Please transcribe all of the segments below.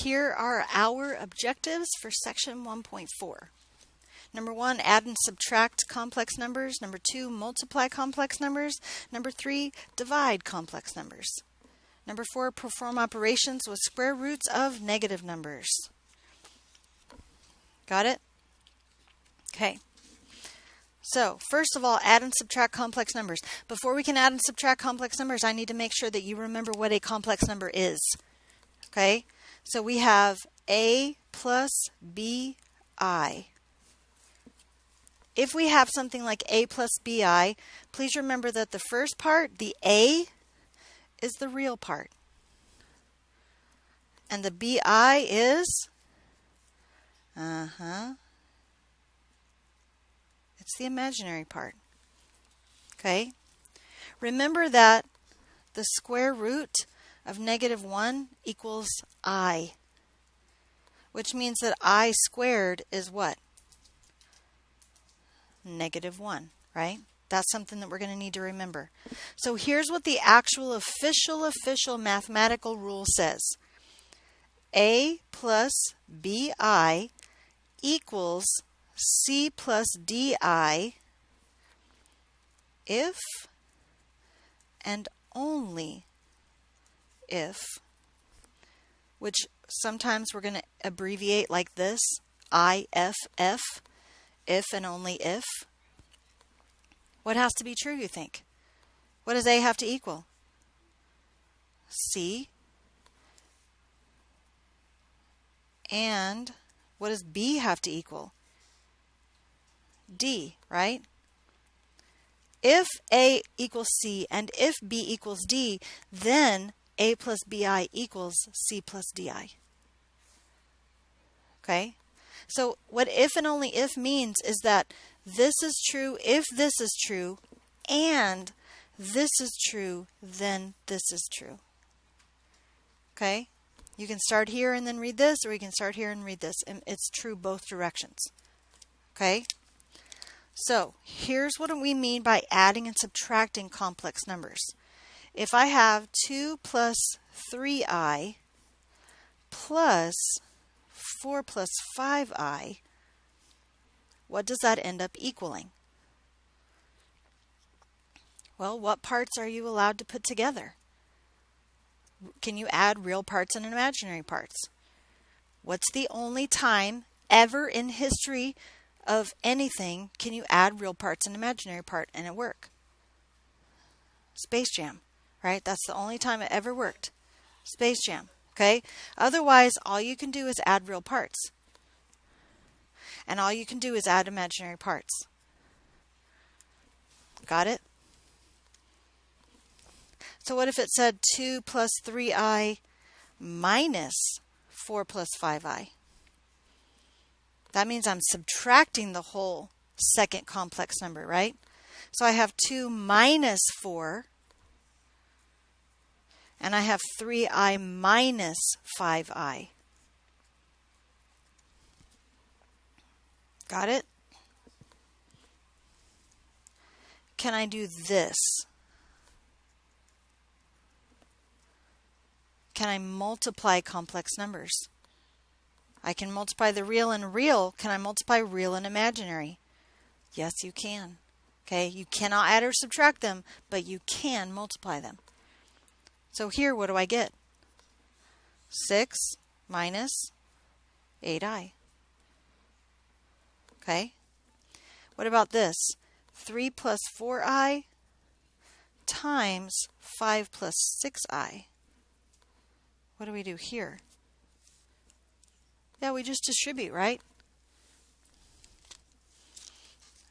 here are our objectives for section 1.4. Number 1, add and subtract complex numbers. Number 2, multiply complex numbers. Number 3, divide complex numbers. Number 4, perform operations with square roots of negative numbers. Got it? Okay. So, first of all, add and subtract complex numbers. Before we can add and subtract complex numbers, I need to make sure that you remember what a complex number is. Okay? So we have A plus BI. If we have something like A plus BI, please remember that the first part, the A, is the real part. And the BI is, it's the imaginary part. Okay? Remember that the square root of -1 equals I, which means that I squared is what? -1, right? That's something that we're going to need to remember. So here's what the actual official mathematical rule says. A plus BI equals C plus DI if and only if, which sometimes we're going to abbreviate like this, IFF, if and only if. What has to be true, you think? What does A have to equal? C. And what does B have to equal? D, right? If A equals C and if B equals D, then A plus BI equals C plus DI. Okay? So what if and only if means is that this is true if this is true, and this is true, then this is true. Okay? You can start here and then read this, or you can start here and read this, and it's true both directions. Okay? So, here's what we mean by adding and subtracting complex numbers. If I have 2 plus 3i plus 4 plus 5i, what does that end up equaling? Well, what parts are you allowed to put together? Can you add real parts and imaginary parts? What's the only time ever in history of anything can you add real parts and imaginary part and it work? Space Jam, right? That's the only time it ever worked. Space Jam, okay? Otherwise, all you can do is add real parts. And all you can do is add imaginary parts. Got it? So what if it said 2 plus 3i minus 4 plus 5i? That means I'm subtracting the whole second complex number, right? So I have 2 minus 4, and I have 3i minus 5i. Got it? Can I do this? Can I multiply complex numbers? I can multiply the real and real. Can I multiply real and imaginary? Yes, you can. Okay, you cannot add or subtract them, but you can multiply them. So here, what do I get? 6 minus 8i. Okay. What about this? 3 plus 4i times 5 plus 6i. What do we do here? Yeah, we just distribute, right?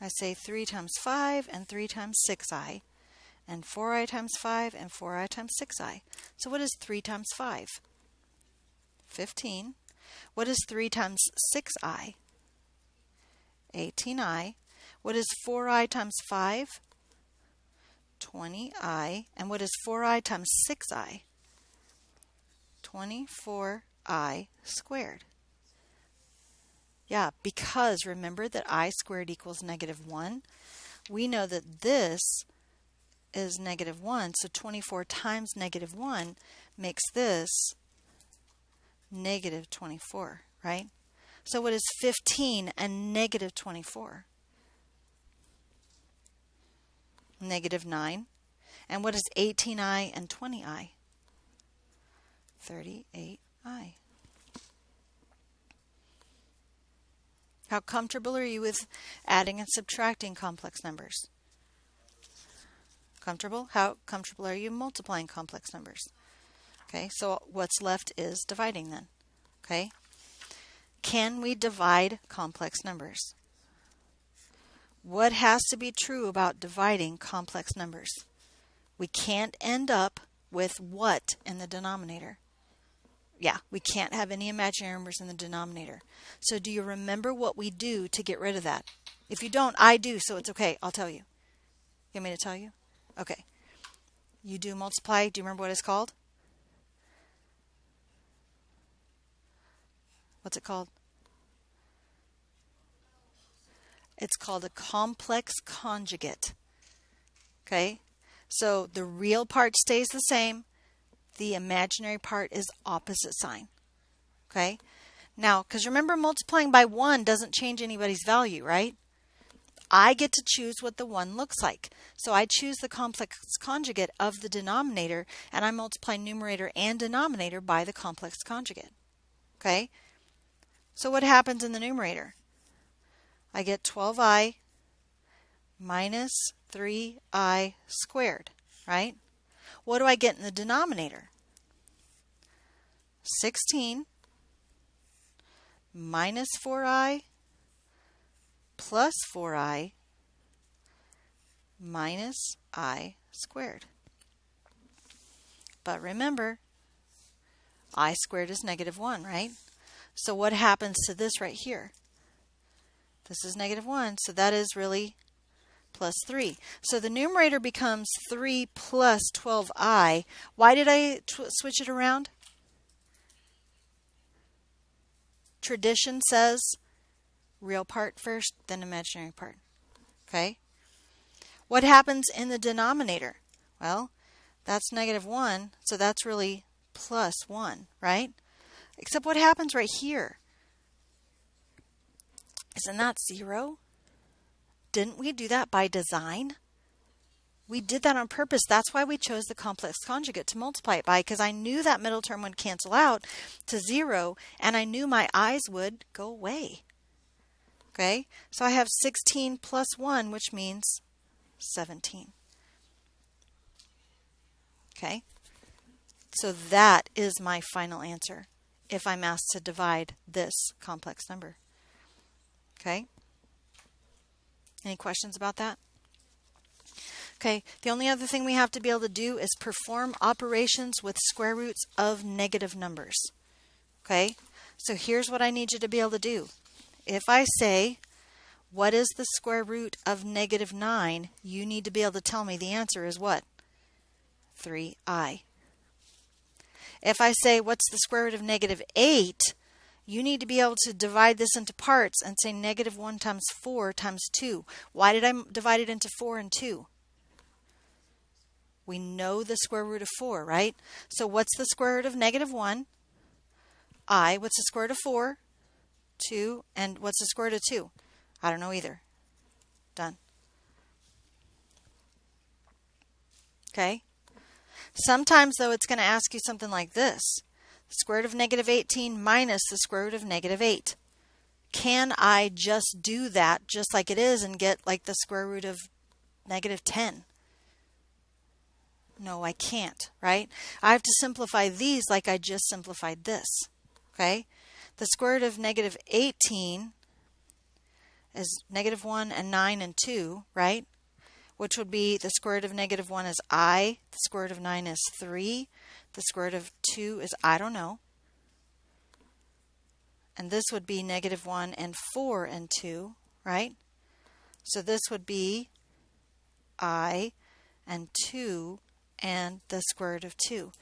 I say 3 times 5 and 3 times 6i, and 4i times 5 and 4i times 6i. So what is 3 times 5? 15. What is 3 times 6i? 18i. What is 4i times 5? 20i. And what is 4i times 6i? 24i squared. Yeah, because remember that I squared equals -1. We know that this is -1, so 24 times -1 makes this negative 24, right? So what is 15 and negative 24? Negative 9. And what is 18i and 20i? 38i. How comfortable are you with adding and subtracting complex numbers? Comfortable? How comfortable are you multiplying complex numbers? Okay, so what's left is dividing then. Okay? Can we divide complex numbers? What has to be true about dividing complex numbers? We can't end up with what in the denominator? Yeah, we can't have any imaginary numbers in the denominator. So do you remember what we do to get rid of that? If you don't, I do, so it's okay. I'll tell you. You want me to tell you? Okay. You do multiply. Do you remember what it's called? What's it called? It's called a complex conjugate. Okay? So the real part stays the same. The imaginary part is opposite sign. Okay? Now, because remember, multiplying by 1 doesn't change anybody's value, right? I get to choose what the 1 looks like. So I choose the complex conjugate of the denominator, and I multiply numerator and denominator by the complex conjugate. Okay? So what happens in the numerator? I get 12i minus 3i squared, right? What do I get in the denominator? 16 minus 4i plus 4i minus I squared. But remember, I squared is negative 1, right? So what happens to this right here? This is negative 1, so that is really plus 3. So the numerator becomes 3 plus 12i. Why did I switch it around? Tradition says real part first, then imaginary part. Okay? What happens in the denominator? Well, that's negative 1, so that's really plus 1, right? Except what happens right here? Isn't that 0? Didn't we do that by design? We did that on purpose. That's why we chose the complex conjugate to multiply it by, because I knew that middle term would cancel out to 0, and I knew my i's would go away. Okay? So I have 16 plus 1, which means 17. Okay? So that is my final answer if I'm asked to divide this complex number. Okay? Any questions about that? Okay, the only other thing we have to be able to do is perform operations with square roots of negative numbers. Okay, so here's what I need you to be able to do. If I say, what is the square root of negative 9? You need to be able to tell me the answer is what? 3i. If I say, what's the square root of negative 8? You need to be able to divide this into parts and say negative 1 times 4 times 2. Why did I divide it into 4 and 2? We know the square root of 4, right? So what's the square root of negative 1? I. What's the square root of 4? 2. And what's the square root of 2? I don't know either. Done. Okay? Sometimes, though, it's going to ask you something like this. The square root of negative 18 minus the square root of negative 8. Can I just do that just like it is and get like the square root of negative 10? No, I can't, right? I have to simplify these like I just simplified this, okay? The square root of negative 18 is negative 1 and 9 and 2, right? Which would be the square root of negative 1 is I, the square root of 9 is 3, the square root of 2 is I don't know. And this would be negative 1 and 4 and 2, right? So this would be I and 2 and the square root of 2.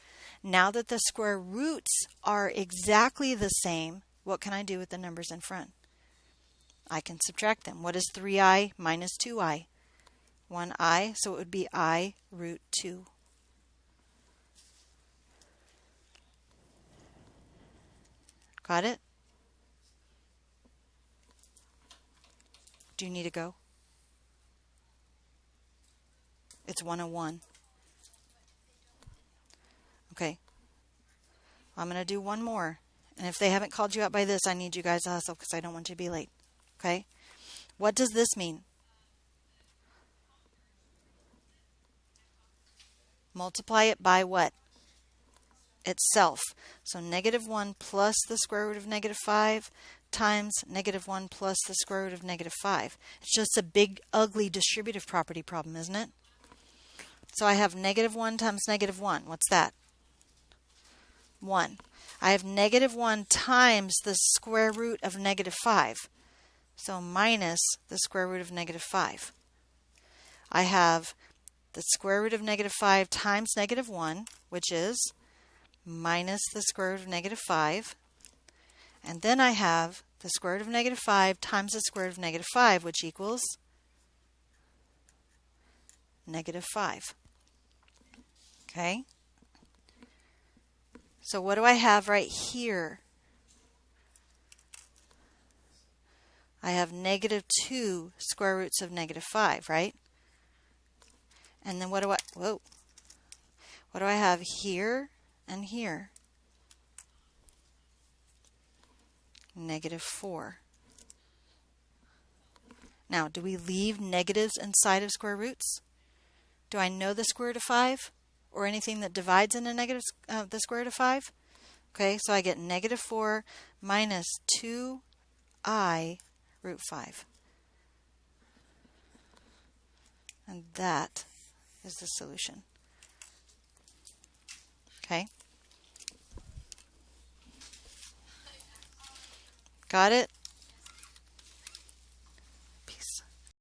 Now that the square roots are exactly the same, what can I do with the numbers in front? I can subtract them. What is 3i minus 2i? 1i, so it would be I root 2. Got it? Do you need to go? It's 101. Okay. I'm going to do one more. And if they haven't called you out by this, I need you guys to hustle because I don't want you to be late. Okay? What does this mean? Multiply it by what? Itself. So negative 1 plus the square root of negative 5 times negative 1 plus the square root of negative 5. It's just a big, ugly distributive property problem, isn't it? So I have negative 1 times negative 1. What's that? 1. I have negative 1 times the square root of negative 5. So minus the square root of negative 5. I have the square root of negative 5 times negative 1, which is minus the square root of negative 5. And then I have the square root of negative 5 times the square root of negative 5, which equals negative 5. Okay? So what do I have right here? I have negative 2 square roots of negative 5, right? And then what do I have here and here? Negative 4. Now, do we leave negatives inside of square roots? Do I know the square root of 5? Or anything that divides into negative, the square root of 5? Okay, so I get negative 4 minus 2I root 5. And that is the solution. Okay? Got it?